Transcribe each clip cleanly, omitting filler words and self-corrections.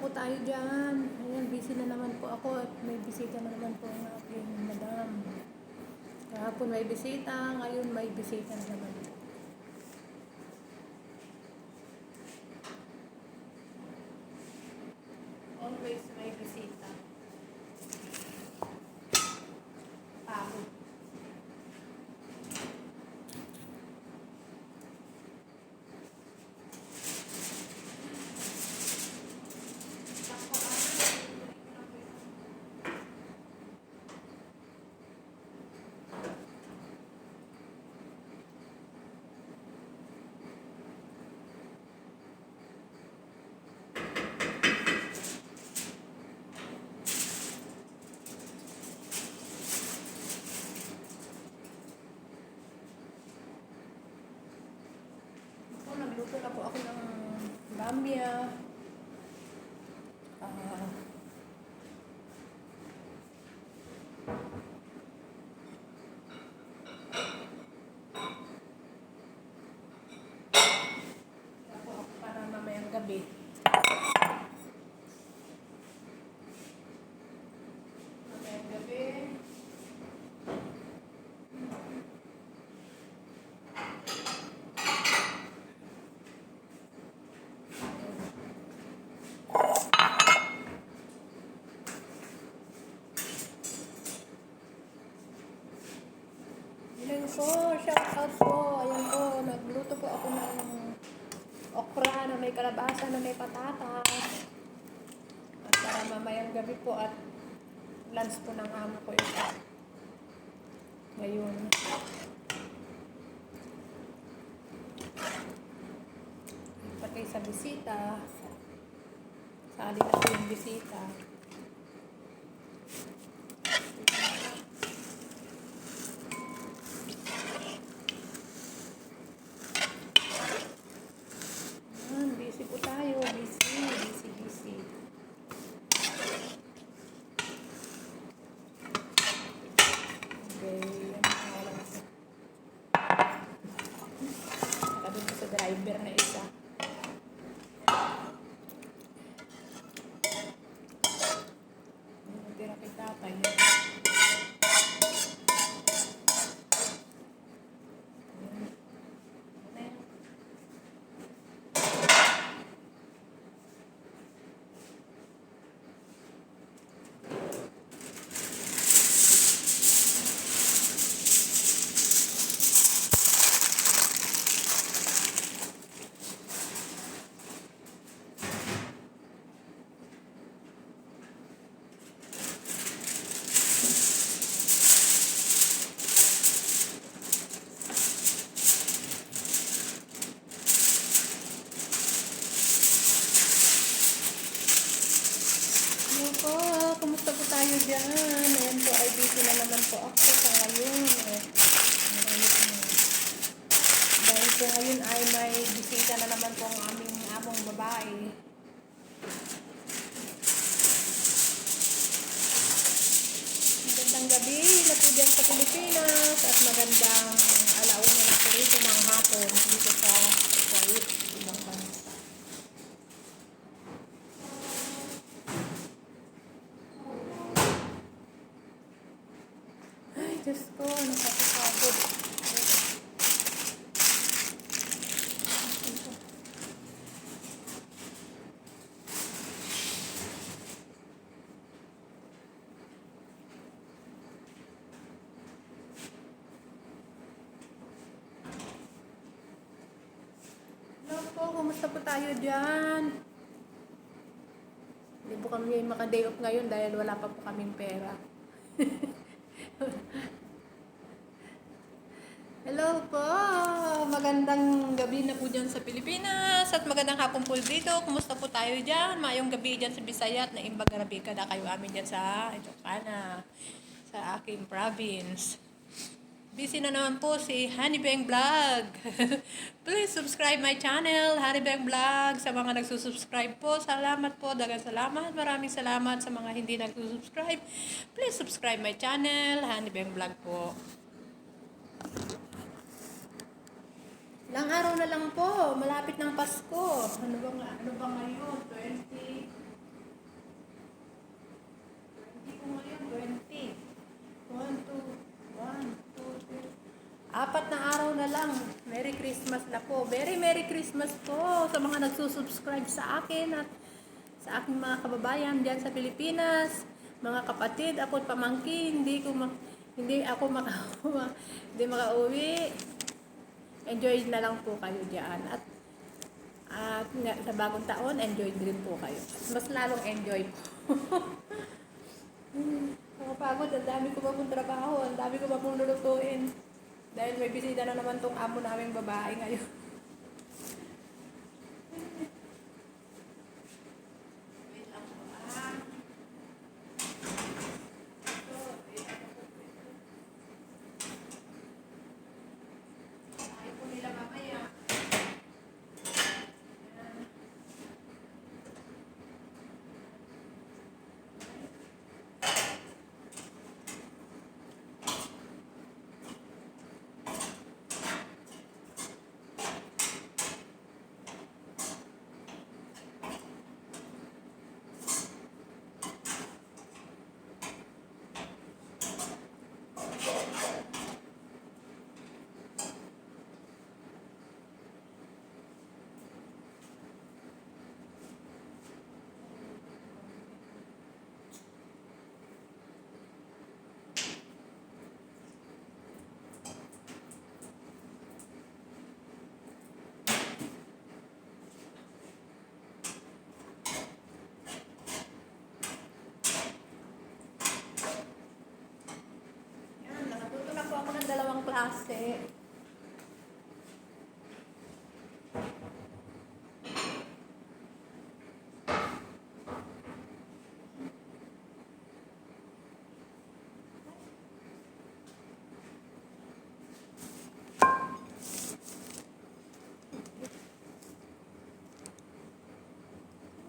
po tayo dyan? Ayan, busy na naman po ako at may bisita na naman po ang aking madam. Kahapon may bisita, ngayon may bisita na naman. Always may bisita. Pagod. Nagluto na po ako ng bamya. Para mamayang gabi. Mamayang gabi. Ayan po, shout out po. Ayan po, nagluto po ako ng okra na may kalabasa na may patatas. At para mamayang gabi po at lunch po ng amo ko ito. Ngayon. Pati sa bisita. Sali na po yung bisita. Busy po tayo. Busy. Okay. Nakabit ko sa driver na isa. Tira kay tatay. Po, kumusta po tayo dyan? Ayan po, ay busy na naman po ako sa ngayon. Dahil po ngayon ay may bisita na naman po ang aming among babae. Magandang gabi na po dyan sa Pilipinas at magandang alauna na po rito ng hapon dito sa Kuwait, ibang bansa. Diyos ko, nakakapagod. Hello po, kumusta po tayo dyan? Hindi po kami maka-day off ngayon dahil wala pa po kaming pera. Hello po! Magandang gabi na po dyan sa Pilipinas at magandang hapon po dito. Kumusta po tayo dyan? Mayong gabi dyan sa Bisaya at naimbag gabi ka na kayo amin dyan sa Ilocana, sa aking province. Busy na naman po si Honeybang Vlog. Please subscribe my channel, Honeybang Vlog. Sa mga nagsusubscribe po, salamat po, dagang salamat. Maraming salamat sa mga hindi nagsusubscribe. Please subscribe my channel, Honeybang Vlog po. Ilang araw na lang po, malapit ng Pasko. Ano ba ngayon? 20? 4 na araw na lang. Merry Christmas na po. Very Merry Christmas po sa mga nagsusubscribe sa akin at sa aking mga kababayan diyan sa Pilipinas. Mga kapatid, ako at pamangkin, hindi ako hindi makauwi. Enjoy na lang po kayo diyan. At sa bagong taon, enjoy din po kayo. Mas lalong enjoy po. Nakapagod, ang dami ko pa pong trabaho, ang dami ko pa pong lulutuin. Dahil may bisita na naman tong amo naming babae ngayon. Wait lang po ah. Ayaw po nila mamaya. Yan, nakatuto na po ako ng 2 klase.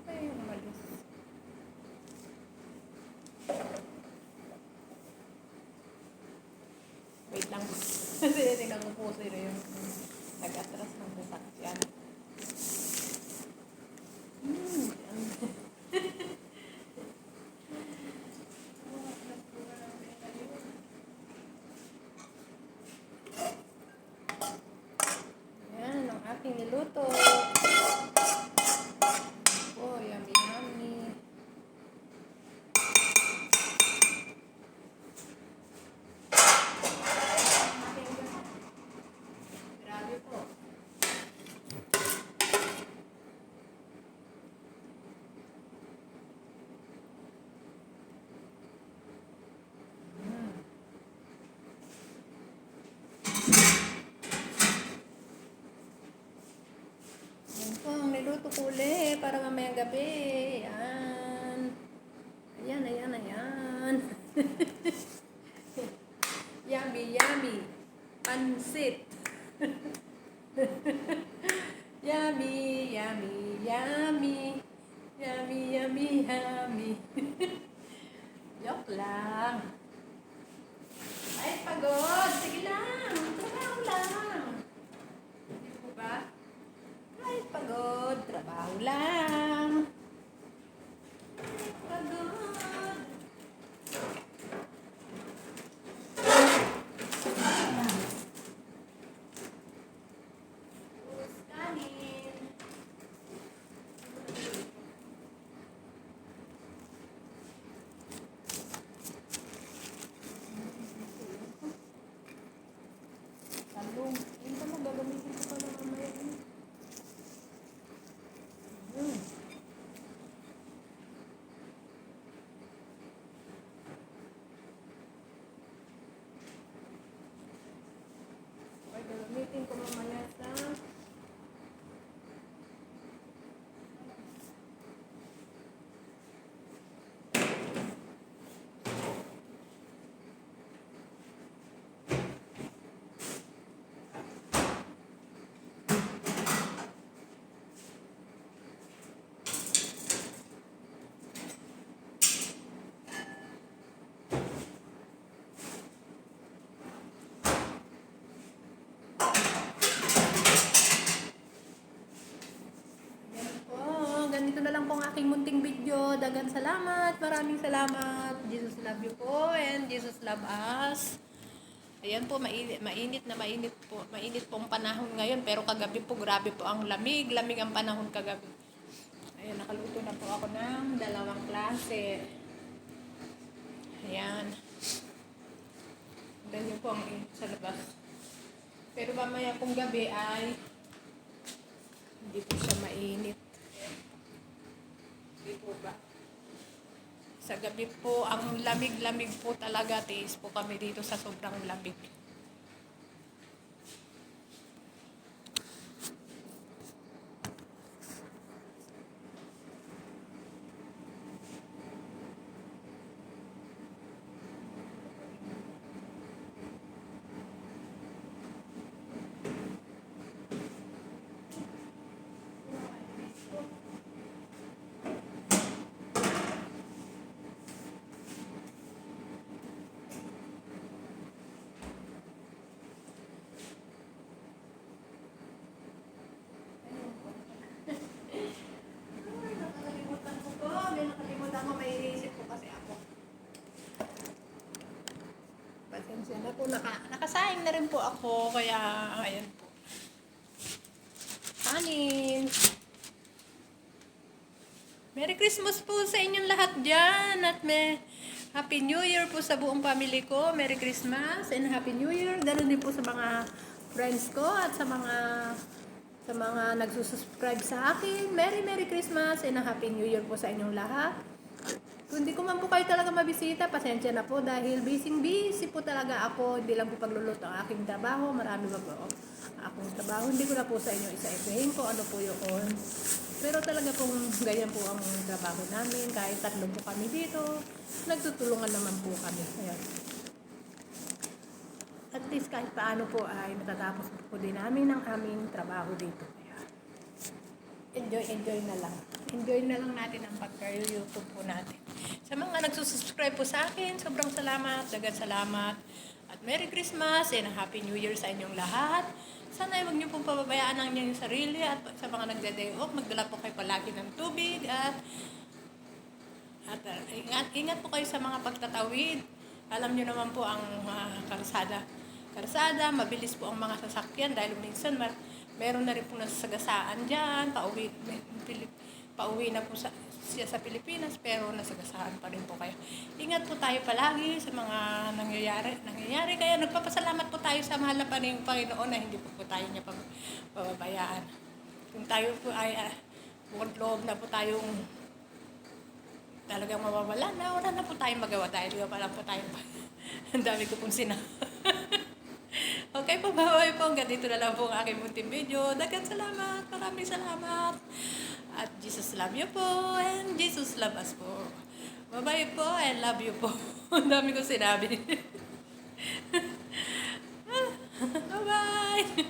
Ay, umalis. Wait lang. Tingnan ko po sino yung nag-atras ng sasakyan. Yan, ang aking niluto. Oh, yummy, yummy. Grabe po. Yan po, ang niluto ko ulit para mamayang gabi. Ayan. Ayan, ayan, ayan. Yummy, yummy. Pansit. Yummy, yummy, yummy. Yummy, yummy, yummy. Joke lang. Ay, pagod. Sige lang. Trabaho lang. Hindi po ba? Ay, pagod. Trabaho lang. Pagod. Ubus kanin. Talong. Yun pa magagamitin ko pa na mamaya. Ay, gagamitin ko mamaya sa ganito na lang po ang aking munting video. Dagan salamat. Maraming salamat. Jesus love you po and Jesus love us. Ayan po, mainit na mainit po. Mainit po ang panahon ngayon, pero kagabi po, grabe po ang lamig. Lamig ang panahon kagabi. Ayan, nakaluto na po ako ng dalawang klase. Ayan. Ganyan po ang init sa labas. Pero mamaya pong gabi ay hindi po siya mainit. Hindi po ba? Sa gabi po, ang lamig-lamig po talaga. Tiis po kami dito sa sobrang lamig. Nakalimutan ko, may inisip ko kasi ako. Pasensya na po, nakasaing na rin po ako, kaya ayan po. Kanin. Merry Christmas po sa inyong lahat dyan, at may Happy New Year po sa buong family ko. Merry Christmas and Happy New Year. Ganun din po sa mga friends ko at sa mga nagsusubscribe sa akin. Merry Christmas and a Happy New Year po sa inyong lahat. Kung hindi ko man po kayo talaga mabisita, pasensya na po dahil busy po talaga ako. Hindi lang po pagluluto ang aking trabaho. Marami ba po akong trabaho. Hindi ko na po sa inyo isa-isahin ko ano po yun. Pero talaga pong ganyan po ang trabaho namin. Kahit tatlo po kami dito, nagtutulungan naman po kami. Ayan. At least kahit paano po ay natatapos po din namin ang aming trabaho dito. Ayan. Enjoy na lang. Enjoy na lang natin ang pagka-YouTube po natin. Sa mga nagsusubscribe po sa akin, sobrang salamat, dagan salamat. At Merry Christmas and Happy New Year sa inyong lahat. Sana ay huwag niyo pong pababayaan ang inyong sarili at sa mga nagde-day off, magdala po kayo palagi ng tubig at ingat po kayo sa mga pagtatawid. Alam niyo naman po ang karsada, mabilis po ang mga sasakyan dahil minsan meron na rin po nasasagasaan dyan, pauwi na po siya sa Pilipinas, pero nasagasaan pa rin po kayo. Ingat po tayo palagi sa mga nangyayari. Kaya nagpapasalamat po tayo sa mahal na Panginoon na hindi po tayo niya pababayaan. Kung tayo po ay bukod loob na po tayong talagang mawawala na, wala na po tayong magawa dahil pa lang po tayo. Ang dami ko pong Okay po, bye po. Hanggang dito na lang po ang aking munting video. Dagan salamat. Maraming salamat. At Jesus love you po. And Jesus love us po. Bye po and love you po. Ang dami ko sinabi. Bye-bye.